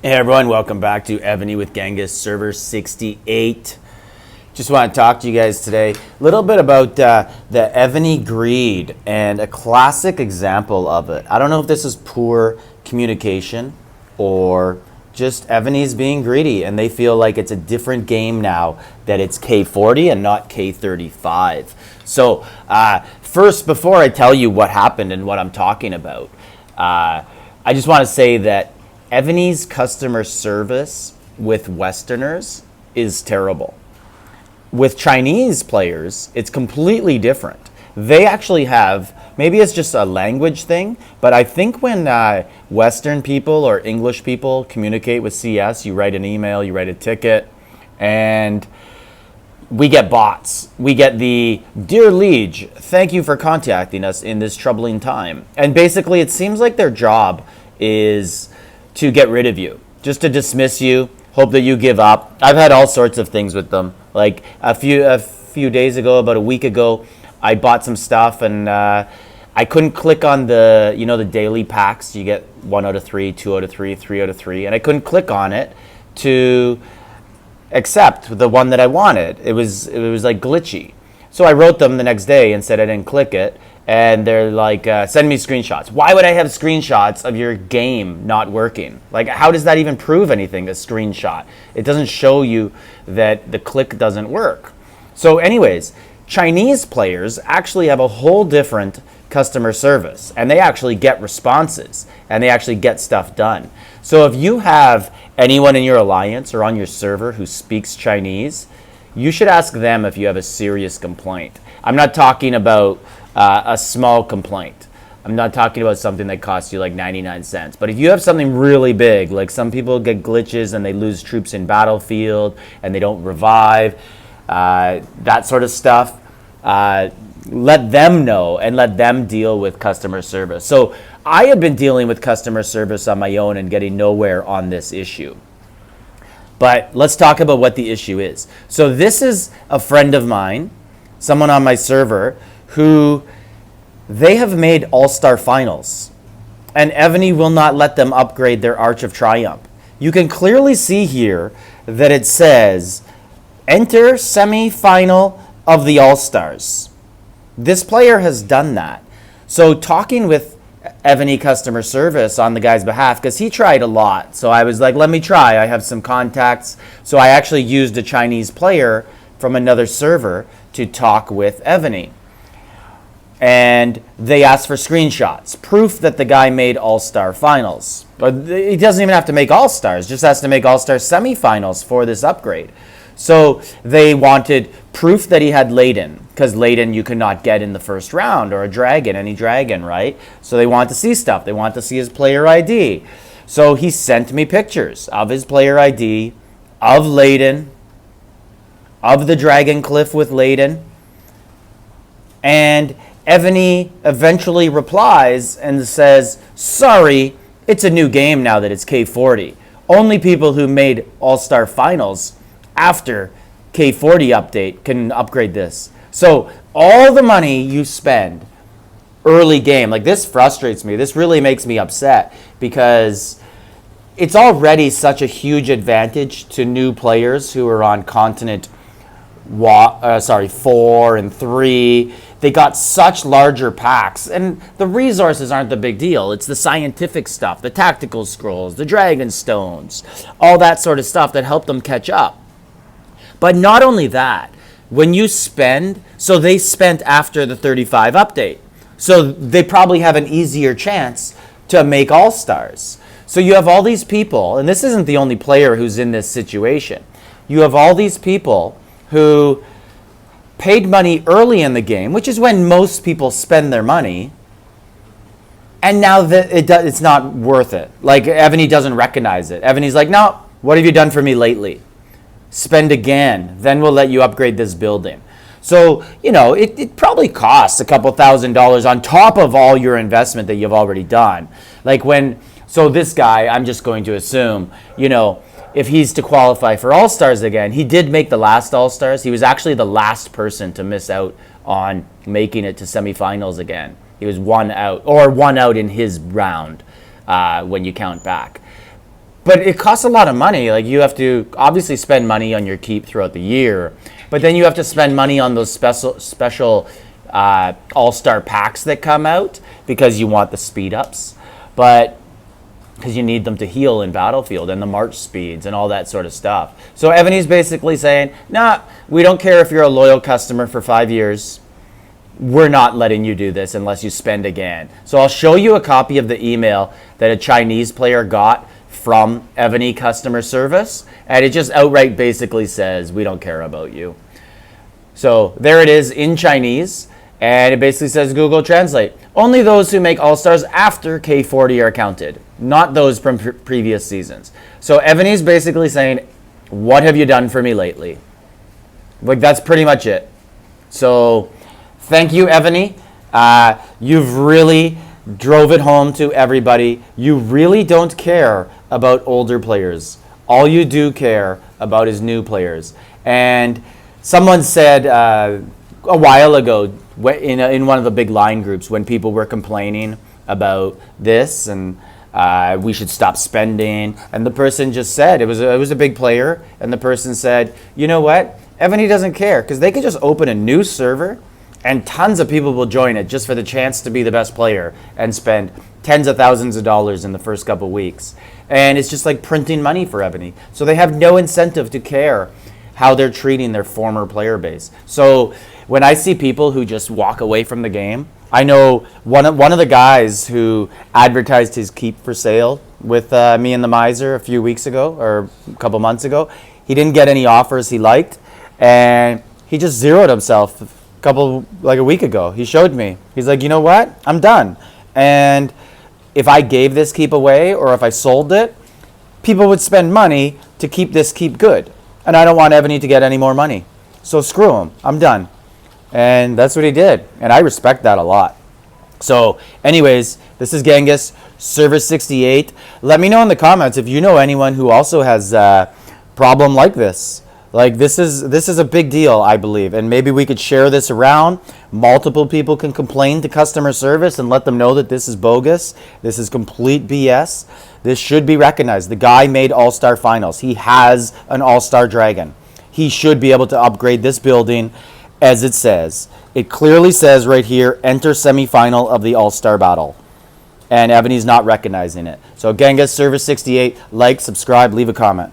Hey everyone, welcome back to Evony with Genghis, server 68. Just want to talk to you guys today a little bit about the Evony greed and a classic example of it. I don't know if this is poor communication or just Evony's being greedy and they feel like it's a different game now, that it's K40 and not K35. So first, before I tell you what happened and what I'm talking about, I just want to say that Evony's customer service with Westerners is terrible. With Chinese players, it's completely different. They actually have, maybe it's just a language thing, but I think when Western people or English people communicate with CS, you write an email, you write a ticket, and we get bots. We get the, "Dear Liege, thank you for contacting us in this troubling time." And basically it seems like their job is to get rid of you, just to dismiss you, hope that you give up. I've had all sorts of things with them. Like a few days ago, about a week ago, I bought some stuff and I couldn't click on the, the daily packs. You get 1 out of 3, 2 out of 3, 3 out of 3, and I couldn't click on it to accept the one that I wanted. It was like glitchy. So I wrote them the next day and said I didn't click it. And they're like, send me screenshots. Why would I have screenshots of your game not working? Like, how does that even prove anything, a screenshot? It doesn't show you that the click doesn't work. So anyways, Chinese players actually have a whole different customer service. And they actually get responses. And they actually get stuff done. So if you have anyone in your alliance or on your server who speaks Chinese, you should ask them if you have a serious complaint. I'm not talking about a small complaint. I'm not talking about something that costs you like 99 cents. But if you have something really big, like some people get glitches and they lose troops in battlefield and they don't revive, that sort of stuff, let them know and let them deal with customer service. So I have been dealing with customer service on my own and getting nowhere on this issue. But let's talk about what the issue is. So this is a friend of mine, someone on my server, who they have made all-star finals. And Evony will not let them upgrade their Arch of Triumph. You can clearly see here that it says, enter semi-final of the All-Stars. This player has done that. So talking with Evony customer service on the guy's behalf, because he tried a lot. So I was like, let me try. I have some contacts. So I actually used a Chinese player from another server to talk with Evony. And they asked for screenshots, proof that the guy made all-star finals. But he doesn't even have to make all-stars, just has to make all-star semifinals for this upgrade. So they wanted proof that he had Layden, because Layden you cannot get in the first round, or a dragon, any dragon, right? So they want to see stuff. They want to see his player ID. So he sent me pictures of his player ID, of Layden, of the Dragon Cliff with Layden, and Evony eventually replies and says, sorry, it's a new game now that it's K40. Only people who made All-Star Finals after K40 update can upgrade this. So all the money you spend early game, like this frustrates me. This really makes me upset because it's already such a huge advantage to new players who are on continent 4 and 3. They got such larger packs, and the resources aren't the big deal. It's the scientific stuff, the tactical scrolls, the dragon stones, all that sort of stuff that help them catch up. But not only that, when you spend, so they spent after the 35 update, so they probably have an easier chance to make all-stars. So you have all these people, and this isn't the only player who's in this situation. You have all these people who paid money early in the game, which is when most people spend their money, and now that it's not worth it. Like, Evony doesn't recognize it. Evony's like, no, what have you done for me lately? Spend again, then we'll let you upgrade this building. So, it probably costs a couple $1,000s on top of all your investment that you've already done. So this guy, I'm just going to assume, if he's to qualify for All-Stars again, he did make the last All-Stars. He was actually the last person to miss out on making it to semifinals again. He was one out in his round when you count back. But it costs a lot of money. Like, you have to obviously spend money on your keep throughout the year, but then you have to spend money on those special all-star packs that come out because you want the speed ups, but because you need them to heal in Battlefield and the march speeds and all that sort of stuff. So Evony's basically saying, nah, we don't care if you're a loyal customer for 5 years. We're not letting you do this unless you spend again. So I'll show you a copy of the email that a Chinese player got from Evony customer service, and it just outright basically says, we don't care about you. So there it is in Chinese, and it basically says, Google Translate, only those who make All-Stars after K40 are counted, not those from previous seasons. So Evony's basically saying, what have you done for me lately? Like, that's pretty much it. So thank you, Evony. You've really drove it home to everybody. You really don't care about older players. All you do care about is new players. And someone said a while ago in one of the big line groups when people were complaining about this and we should stop spending, and the person just said, it was a big player, and the person said, you know what? Evony doesn't care, because they could just open a new server and tons of people will join it just for the chance to be the best player and spend tens of thousands of dollars in the first couple weeks. And it's just like printing money for Evony. So they have no incentive to care how they're treating their former player base. So when I see people who just walk away from the game, I know one of the guys who advertised his keep for sale with me and the Miser a few weeks ago or a couple months ago. He didn't get any offers he liked, and he just zeroed himself a week ago. He showed me. He's like, you know what? I'm done. And if I gave this keep away or if I sold it, people would spend money to keep this keep good. And I don't want Evony to get any more money. So screw him. I'm done. And that's what he did. And I respect that a lot. So anyways, this is Genghis, Server 68. Let me know in the comments if you know anyone who also has a problem like this. Like, this is a big deal, I believe, and maybe we could share this around. Multiple people can complain to customer service and let them know that this is bogus. This is complete BS. This should be recognized. The guy made All-Star Finals. He has an All-Star Dragon. He should be able to upgrade this building as it says. It clearly says right here, enter semifinal of the All-Star Battle. And Evony's not recognizing it. So Genghis, Server 68, like, subscribe, leave a comment.